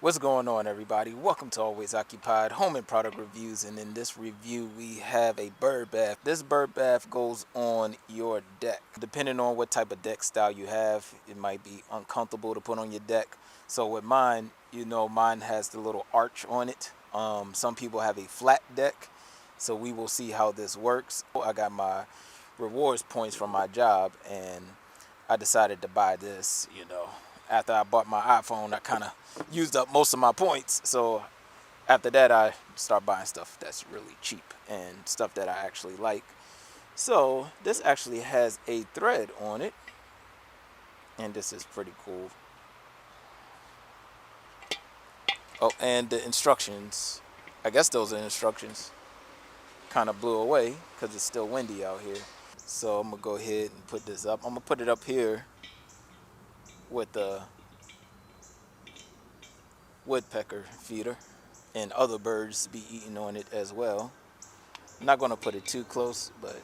What's going on, everybody? Welcome to Always Occupied Home and Product Reviews, and in this review we have a bird bath. This bird bath goes on your deck. Depending on what type of deck style you have, it might be uncomfortable to put on your deck. So with mine, mine has the little arch on it. Some people have a flat deck, so we will see how this works. I got my rewards points from my job, and I decided to buy this. After I bought my iPhone, I kind of used up most of my points. So after that, I start buying stuff that's really cheap and stuff that I actually like. So this actually has a thread on it, and this is pretty cool. Oh, and the instructions, I guess those are instructions, kind of blew away because it's still windy out here. So I'm gonna go ahead and put this up. I'm gonna put it up here with the woodpecker feeder and other birds be eating on it as well. I'm not going to put it too close, but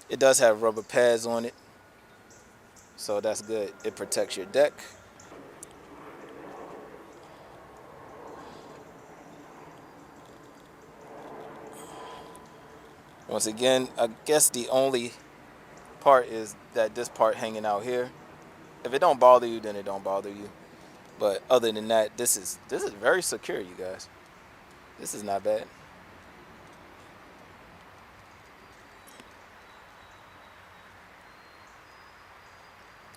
it does have rubber pads on it, so that's good. It protects your deck. Once again, I guess the only part is that this part hanging out here. If it don't bother you, then it don't bother you. But other than that, this is very secure, you guys. This is not bad.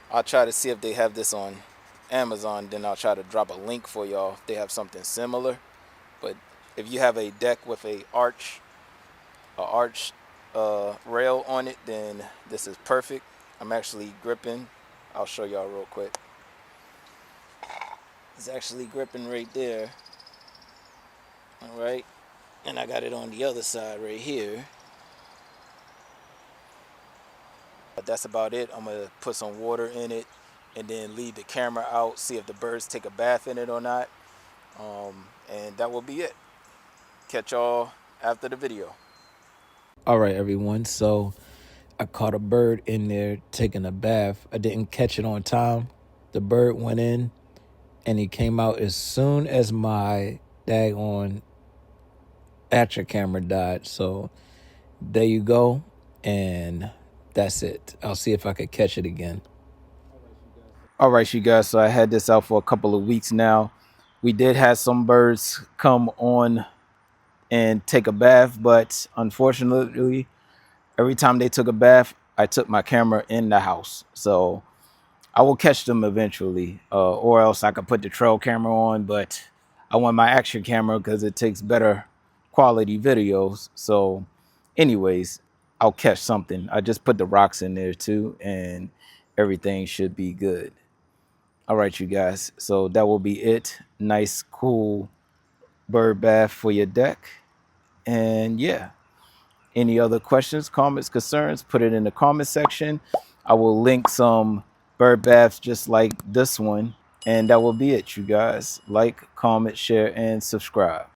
I'll try to see if they have this on Amazon, then I'll try to drop a link for y'all if they have something similar. But if you have a deck with a arch rail on it, then this is perfect. I'm actually gripping. I'll show y'all real quick. It's actually gripping right there. All right, and I got it on the other side right here. But that's about it. I'm gonna put some water in it and then leave the camera out, see if the birds take a bath in it or not. And that will be it. Catch y'all after the video. All right, everyone. So I caught a bird in there taking a bath. I didn't catch it on time. The bird went in and he came out as soon as my daggone ACHLA camera died. So there you go. And that's it. I'll see if I could catch it again. All right, you guys. So I had this out for a couple of weeks now. We did have some birds come on and take a bath, but unfortunately, every time they took a bath, I took my camera in the house. So I will catch them eventually, or else I could put the trail camera on, but I want my action camera because it takes better quality videos. So anyways, I'll catch something. I just put the rocks in there too, and everything should be good. All right, you guys. So that will be it. Nice, cool bird bath for your deck. And yeah, any other questions, comments, concerns, put it in the comment section. I will link some bird baths just like this one. And that will be it, you guys. Like, comment, share, and subscribe.